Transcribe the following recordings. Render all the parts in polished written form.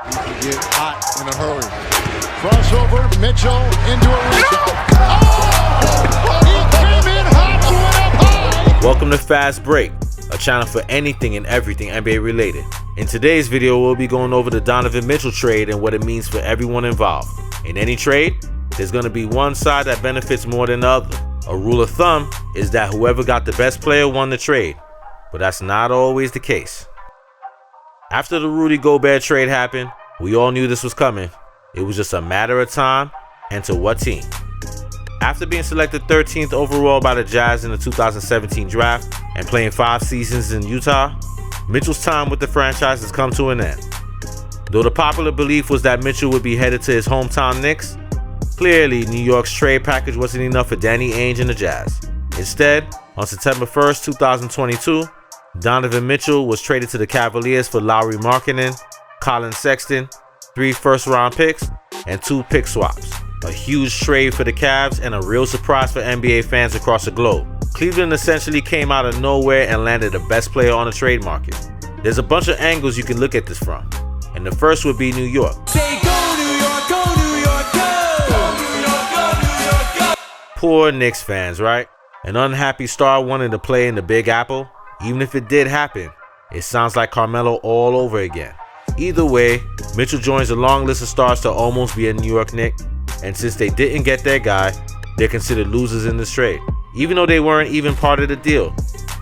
Get hot in a hurry. Crossover, Mitchell into a rebound. Oh! He came in hot, went up high. Welcome to Fast Break, a channel for anything and everything NBA related. In today's video, we'll be going over the Donovan Mitchell trade and what it means for everyone involved. In any trade, there's going to be one side that benefits more than the other. A rule of thumb is that whoever got the best player won the trade, but that's not always the case. After the Rudy Gobert trade happened, we all knew this was coming. It was just a matter of time and to what team. After being selected 13th overall by the Jazz in the 2017 draft and playing 5 seasons in Utah, Mitchell's time with the franchise has come to an end. Though the popular belief was that Mitchell would be headed to his hometown Knicks, clearly New York's trade package wasn't enough for Danny Ainge and the Jazz. Instead, on September 1st, 2022, Donovan Mitchell was traded to the Cavaliers for Lauri Markkanen, Colin Sexton, 3 first-round picks, and 2 pick swaps. A huge trade for the Cavs and a real surprise for NBA fans across the globe. Cleveland essentially came out of nowhere and landed the best player on the trade market. There's a bunch of angles you can look at this from, and the first would be New York. Say go New York, go New York, go! Go New York, go New York, go! Poor Knicks fans, right? An unhappy star wanting to play in the Big Apple. Even if it did happen, it sounds like Carmelo all over again. Either way, Mitchell joins a long list of stars to almost be a New York Knick, and since they didn't get their guy, they're considered losers in this trade, even though they weren't even part of the deal.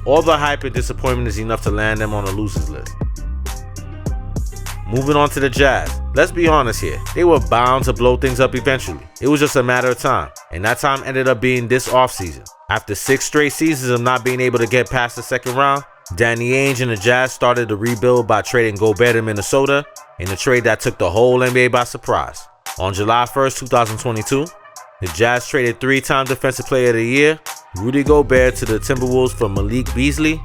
All the hype and disappointment is enough to land them on a losers list. Moving on to the Jazz. Let's be honest here, they were bound to blow things up eventually. It was just a matter of time, and that time ended up being this offseason. After 6 straight seasons of not being able to get past the second round, Danny Ainge and the Jazz started to rebuild by trading Gobert to Minnesota in a trade that took the whole NBA by surprise. On July 1st, 2022, the Jazz traded 3-time Defensive Player of the Year, Rudy Gobert, to the Timberwolves for Malik Beasley,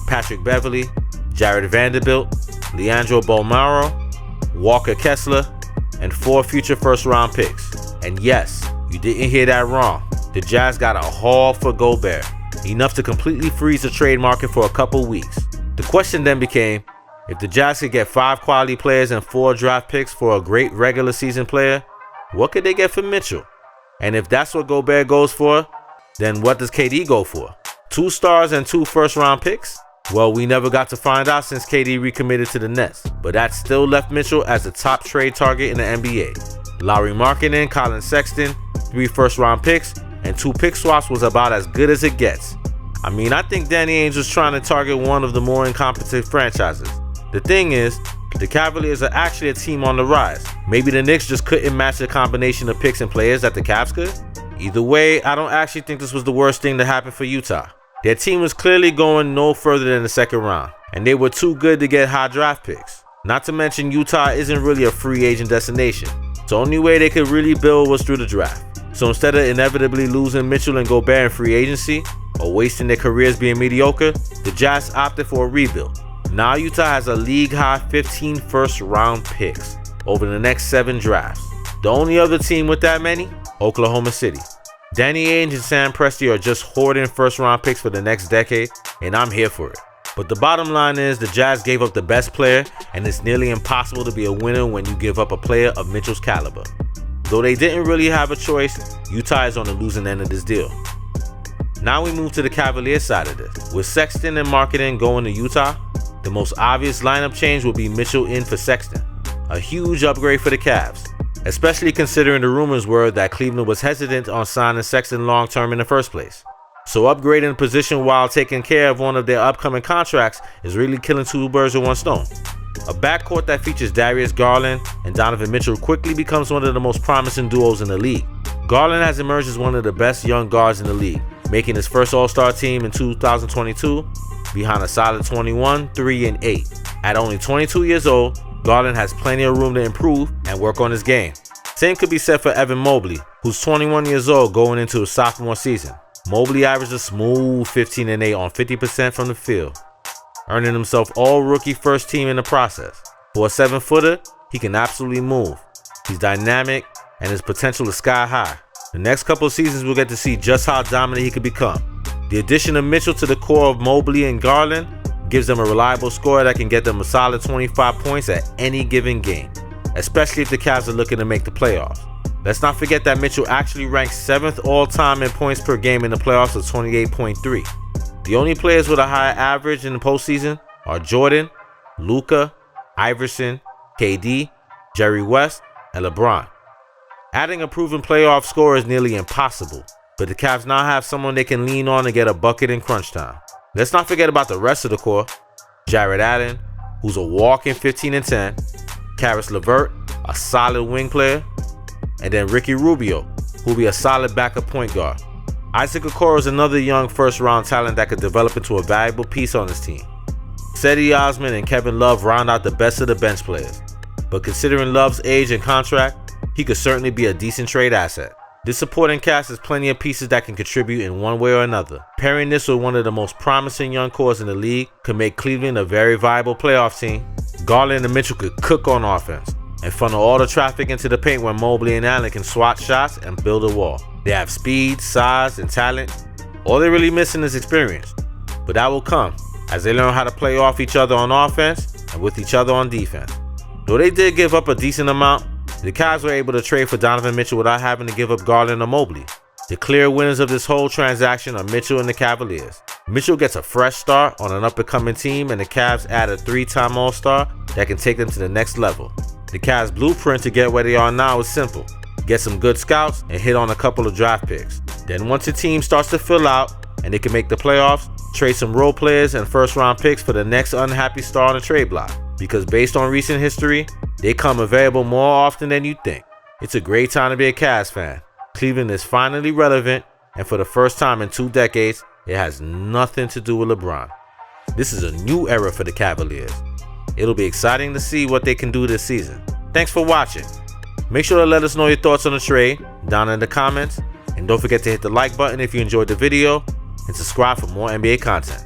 Patrick Beverley, Jared Vanderbilt, Leandro Bolmaro, Walker Kessler, and 4 future first-round picks. And yes, you didn't hear that wrong. The Jazz got a haul for Gobert, enough to completely freeze the trade market for a couple weeks. The question then became, if the Jazz could get 5 quality players and 4 draft picks for a great regular season player, what could they get for Mitchell? And if that's what Gobert goes for, then what does KD go for? 2 stars and 2 first-round picks? Well, we never got to find out since KD recommitted to the Nets, but that still left Mitchell as the top trade target in the NBA. Lauri Markkanen, Colin Sexton, 3 first-round picks, and 2 pick swaps was about as good as it gets. I mean, I think Danny Ainge was trying to target one of the more incompetent franchises. The thing is, the Cavaliers are actually a team on the rise. Maybe the Knicks just couldn't match the combination of picks and players that the Cavs could? Either way, I don't actually think this was the worst thing to happen for Utah. Their team was clearly going no further than the second round, and they were too good to get high draft picks. Not to mention, Utah isn't really a free agent destination. The only way they could really build was through the draft. So instead of inevitably losing Mitchell and Gobert in free agency, or wasting their careers being mediocre, the Jazz opted for a rebuild. Now Utah has a league-high 15 first-round picks over the next 7 drafts. The only other team with that many? Oklahoma City. Danny Ainge and Sam Presti are just hoarding first-round picks for the next decade, and I'm here for it. But the bottom line is the Jazz gave up the best player, and it's nearly impossible to be a winner when you give up a player of Mitchell's caliber. Though they didn't really have a choice, Utah is on the losing end of this deal. Now we move to the Cavaliers side of this. With Sexton and Markkanen going to Utah, the most obvious lineup change will be Mitchell in for Sexton. A huge upgrade for the Cavs, especially considering the rumors were that Cleveland was hesitant on signing Sexton long-term in the first place. So upgrading the position while taking care of one of their upcoming contracts is really killing 2 birds with 1 stone. A backcourt that features Darius Garland and Donovan Mitchell quickly becomes one of the most promising duos in the league. Garland has emerged as one of the best young guards in the league, making his first All-Star team in 2022 behind a solid 21, 3, and 8. At only 22 years old, Garland has plenty of room to improve and work on his game. Same could be said for Evan Mobley, who's 21 years old going into his sophomore season. Mobley averaged a smooth 15 and 8 on 50% from the field, earning himself all-rookie first team in the process. For a 7-footer, he can absolutely move. He's dynamic, and his potential is sky high. The next couple of seasons, we'll get to see just how dominant he could become. The addition of Mitchell to the core of Mobley and Garland gives them a reliable scorer that can get them a solid 25 points at any given game. especially if the Cavs are looking to make the playoffs. Let's not forget that Mitchell actually ranks 7th all-time in points per game in the playoffs with 28.3. The only players with a higher average in the postseason are Jordan, Luka, Iverson, KD, Jerry West, and LeBron. Adding a proven playoff scorer is nearly impossible, but the Cavs now have someone they can lean on to get a bucket in crunch time. Let's not forget about the rest of the core. Jared Allen, who's a walk-in 15 and 10, Karis LeVert, a solid wing player, and then Ricky Rubio, who'll be a solid backup point guard. Isaac Okoro is another young first-round talent that could develop into a valuable piece on his team. Cedi Osman and Kevin Love round out the best of the bench players, but considering Love's age and contract, he could certainly be a decent trade asset. This supporting cast has plenty of pieces that can contribute in one way or another. Pairing this with one of the most promising young cores in the league could make Cleveland a very viable playoff team. Garland and Mitchell could cook on offense and funnel all the traffic into the paint when Mobley and Allen can swat shots and build a wall. They have speed, size, and talent. All they're really missing is experience, but that will come as they learn how to play off each other on offense and with each other on defense. Though they did give up a decent amount, the Cavs were able to trade for Donovan Mitchell without having to give up Garland or Mobley. The clear winners of this whole transaction are Mitchell and the Cavaliers. Mitchell gets a fresh start on an up-and-coming team, and the Cavs add a 3-time All-Star that can take them to the next level. The Cavs' blueprint to get where they are now is simple. Get some good scouts and hit on a couple of draft picks. Then once the team starts to fill out and they can make the playoffs, trade some role players and first-round picks for the next unhappy star on the trade block. Because based on recent history, they come available more often than you think. It's a great time to be a Cavs fan. Cleveland is finally relevant, and for the first time in 2 decades, it has nothing to do with LeBron. This is a new era for the Cavaliers. It'll be exciting to see what they can do this season. Thanks for watching. Make sure to let us know your thoughts on the trade down in the comments, and don't forget to hit the like button if you enjoyed the video, and subscribe for more NBA content.